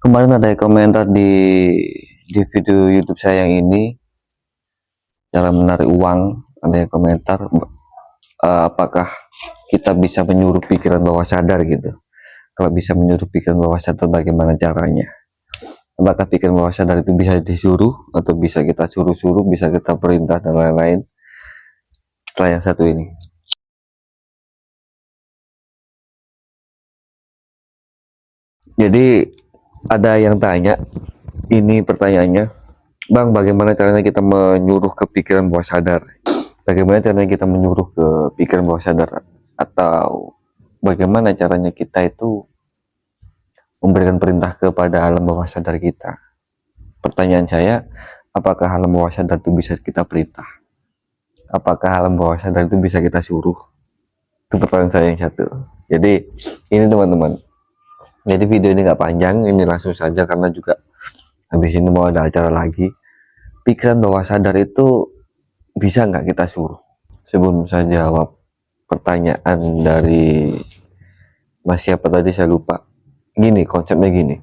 Kemarin ada komentar di video YouTube saya yang ini, cara menarik uang. Ada yang komentar, apakah kita bisa menyuruh pikiran bawah sadar gitu. Kalau bisa menyuruh pikiran bawah sadar, bagaimana caranya? Apakah pikiran bawah sadar itu bisa disuruh, atau bisa kita suruh-suruh, bisa kita perintah dan lain-lain? Setelah yang satu ini, jadi ada yang tanya, ini pertanyaannya, Bang, bagaimana caranya kita menyuruh ke pikiran bawah sadar? Bagaimana caranya kita menyuruh ke pikiran bawah sadar, atau bagaimana caranya kita itu memberikan perintah kepada alam bawah sadar kita? Pertanyaan saya, apakah alam bawah sadar itu bisa kita perintah? Apakah alam bawah sadar itu bisa kita suruh? Itu pertanyaan saya yang satu. Jadi ini teman-teman, jadi video ini nggak panjang, ini langsung saja karena juga habis ini mau ada acara lagi. Pikiran bawah sadar itu bisa nggak kita suruh? Sebelum saya jawab pertanyaan dari Mas siapa tadi, saya lupa. Gini, konsepnya gini,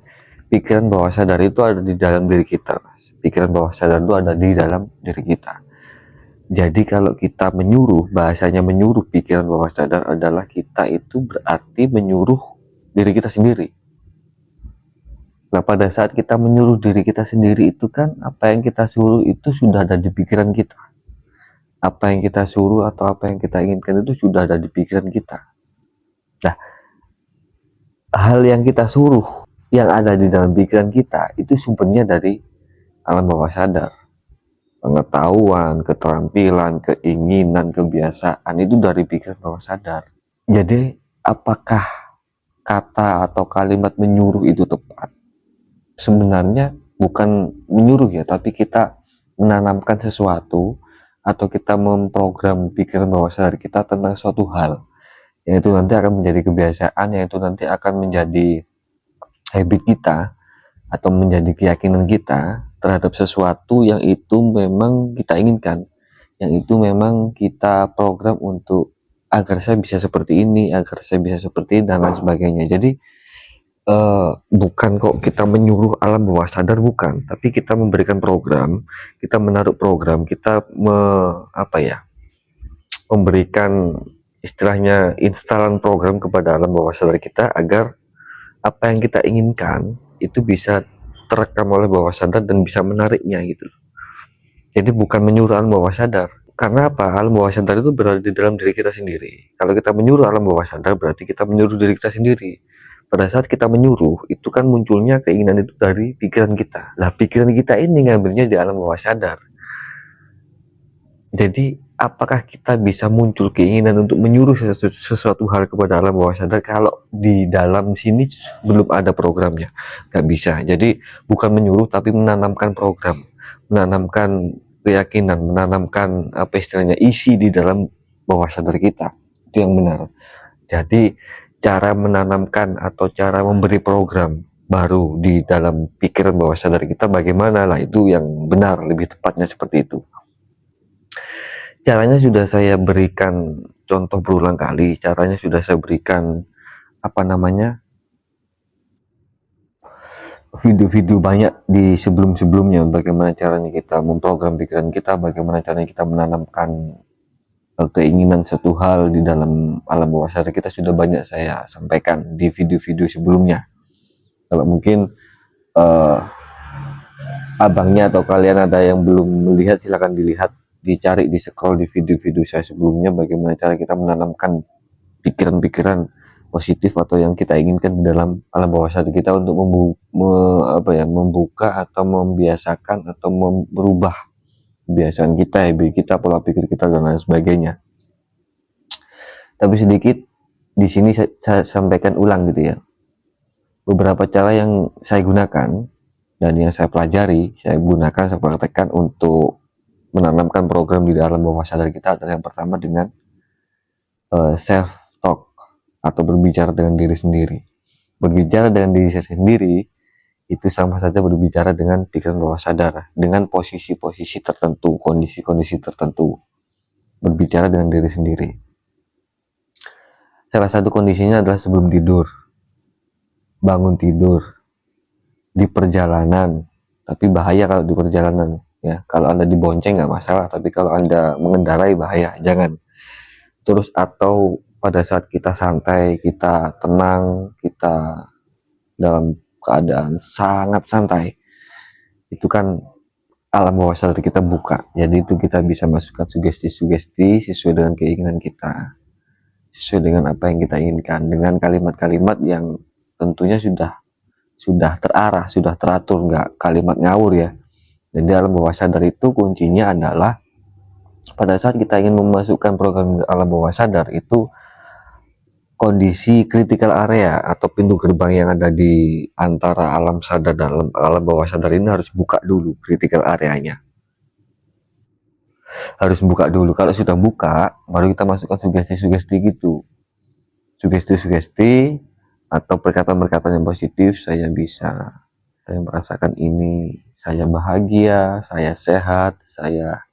pikiran bawah sadar itu ada di dalam diri kita, Mas. Pikiran bawah sadar itu ada di dalam diri kita. Jadi kalau kita menyuruh, bahasanya menyuruh pikiran bawah sadar adalah kita itu berarti menyuruh diri kita sendiri. Nah, pada saat kita menyuruh diri kita sendiri itu kan, apa yang kita suruh itu sudah ada di pikiran kita. Apa yang kita suruh atau apa yang kita inginkan itu sudah ada di pikiran kita. Nah, hal yang kita suruh yang ada di dalam pikiran kita itu sumbernya dari alam bawah sadar. Pengetahuan, keterampilan, keinginan, kebiasaan itu dari pikiran bawah sadar. Jadi apakah kata atau kalimat menyuruh itu tepat? Sebenarnya bukan menyuruh ya, tapi kita menanamkan sesuatu atau kita memprogram pikiran bawah sadar kita tentang suatu hal, yang itu nanti akan menjadi kebiasaan, yang itu nanti akan menjadi habit kita atau menjadi keyakinan kita terhadap sesuatu yang itu memang kita inginkan, yang itu memang kita program untuk agar saya bisa seperti ini, agar saya bisa seperti ini, dan lain sebagainya. Jadi bukan kok kita menyuruh alam bawah sadar, bukan, tapi kita memberikan program, kita menaruh program, kita memberikan istilahnya instalan program kepada alam bawah sadar kita agar apa yang kita inginkan itu bisa terekam oleh bawah sadar dan bisa menariknya gitu. Jadi bukan menyuruh alam bawah sadar. Karena apa? Alam bawah sadar itu berada di dalam diri kita sendiri. Kalau kita menyuruh alam bawah sadar, berarti kita menyuruh diri kita sendiri. Pada saat kita menyuruh, itu kan munculnya keinginan itu dari pikiran kita. Nah, pikiran kita ini ngambilnya di alam bawah sadar. Jadi apakah kita bisa muncul keinginan untuk menyuruh sesuatu hal kepada alam bawah sadar kalau di dalam sini belum ada programnya? Nggak bisa. Jadi bukan menyuruh, tapi menanamkan program, menanamkan keyakinan, menanamkan apa istilahnya, isi di dalam bawah sadar kita. Itu yang benar. Jadi cara menanamkan atau cara memberi program baru di dalam pikiran bawah sadar kita bagaimana, lah itu yang benar, lebih tepatnya seperti itu. Caranya sudah saya berikan contoh berulang kali, caranya sudah saya berikan video-video banyak di sebelum-sebelumnya, bagaimana caranya kita memprogram pikiran kita, bagaimana caranya kita menanamkan keinginan satu hal di dalam alam bawah sadar kita, sudah banyak saya sampaikan di video-video sebelumnya. Kalau mungkin abangnya atau kalian ada yang belum melihat, silahkan dilihat, dicari, di scroll di video-video saya sebelumnya, bagaimana cara kita menanamkan pikiran-pikiran positif atau yang kita inginkan di dalam alam bawah sadar kita untuk membuka atau membiasakan atau merubah kebiasaan kita, habit kita, pola pikir kita, dan lain sebagainya. Tapi sedikit di sini saya sampaikan ulang gitu ya, beberapa cara yang saya gunakan dan yang saya pelajari, saya gunakan, saya praktekkan untuk menanamkan program di dalam bawah sadar kita adalah yang pertama dengan self talk atau berbicara dengan diri sendiri. Berbicara dengan diri saya sendiri itu sama saja berbicara dengan pikiran bawah sadar, dengan posisi-posisi tertentu, kondisi-kondisi tertentu. Berbicara dengan diri sendiri. Salah satu kondisinya adalah sebelum tidur, bangun tidur, di perjalanan, tapi bahaya kalau di perjalanan ya. Kalau Anda dibonceng nggak masalah, tapi kalau Anda mengendarai bahaya, jangan. Terus atau pada saat kita santai, kita tenang, kita dalam keadaan sangat santai, itu kan alam bawah sadar kita buka. Jadi itu kita bisa masukkan sugesti-sugesti sesuai dengan keinginan kita, sesuai dengan apa yang kita inginkan, dengan kalimat-kalimat yang tentunya sudah terarah, sudah teratur, nggak kalimat ngawur ya. Jadi alam bawah sadar itu kuncinya adalah pada saat kita ingin memasukkan program alam bawah sadar itu, kondisi critical area atau pintu gerbang yang ada di antara alam sadar dan alam bawah sadar ini harus buka dulu. Critical areanya harus buka dulu. Kalau sudah buka, baru kita masukkan sugesti-sugesti gitu, sugesti-sugesti atau perkataan-perkataan yang positif. Saya merasakan ini, saya bahagia, saya sehat, saya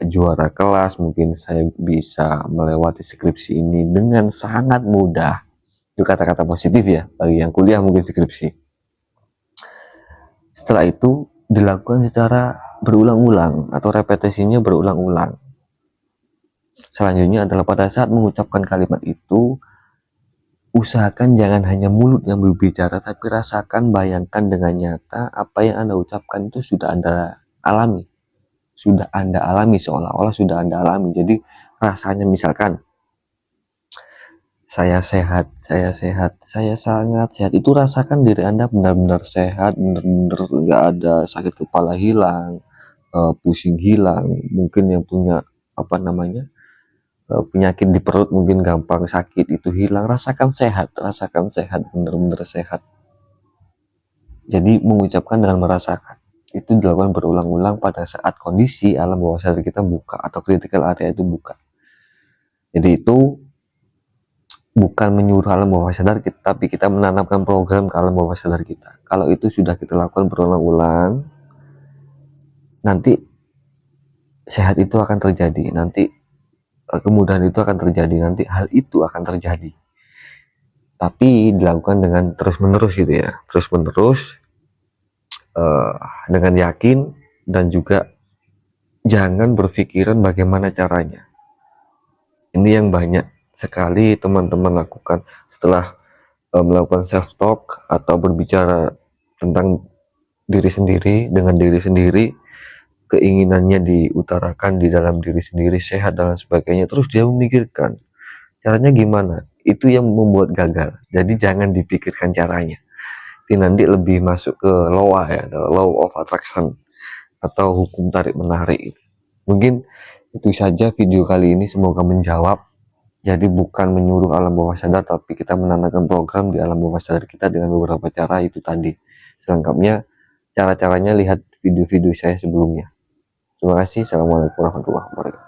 juara kelas, mungkin saya bisa melewati skripsi ini dengan sangat mudah. Itu kata-kata positif ya, bagi yang kuliah mungkin skripsi. Setelah itu dilakukan secara berulang-ulang atau repetisinya berulang-ulang. Selanjutnya adalah pada saat mengucapkan kalimat itu, usahakan jangan hanya mulut yang berbicara, tapi rasakan, bayangkan dengan nyata apa yang Anda ucapkan itu sudah Anda alami. Sudah Anda alami, seolah-olah sudah Anda alami. Jadi rasanya misalkan saya sehat, saya sehat, saya sangat sehat, itu rasakan diri Anda benar-benar sehat, benar-benar nggak ada sakit kepala hilang, pusing hilang, mungkin yang punya penyakit di perut mungkin gampang sakit itu hilang, rasakan sehat, benar-benar sehat. Jadi mengucapkan dengan merasakan itu dilakukan berulang-ulang pada saat kondisi alam bawah sadar kita buka atau critical area itu buka. Jadi itu bukan menyuruh alam bawah sadar kita, tapi kita menanamkan program ke alam bawah sadar kita. Kalau itu sudah kita lakukan berulang-ulang, nanti sehat itu akan terjadi, nanti kemudahan itu akan terjadi, nanti hal itu akan terjadi. Tapi dilakukan dengan terus-menerus gitu ya, terus-menerus dengan yakin, dan juga jangan berpikiran bagaimana caranya. Ini yang banyak sekali teman-teman lakukan setelah melakukan self talk atau berbicara tentang diri sendiri dengan diri sendiri, keinginannya diutarakan di dalam diri sendiri, sehat dan sebagainya, terus dia memikirkan caranya gimana, itu yang membuat gagal. Jadi jangan dipikirkan caranya, ini nanti lebih masuk ke law of attraction atau hukum tarik menarik. Mungkin itu saja video kali ini, semoga menjawab. Jadi bukan menyuruh alam bawah sadar, tapi kita menanamkan program di alam bawah sadar kita dengan beberapa cara itu tadi. Selengkapnya cara-caranya lihat video-video saya sebelumnya. Terima kasih. Assalamualaikum warahmatullahi wabarakatuh.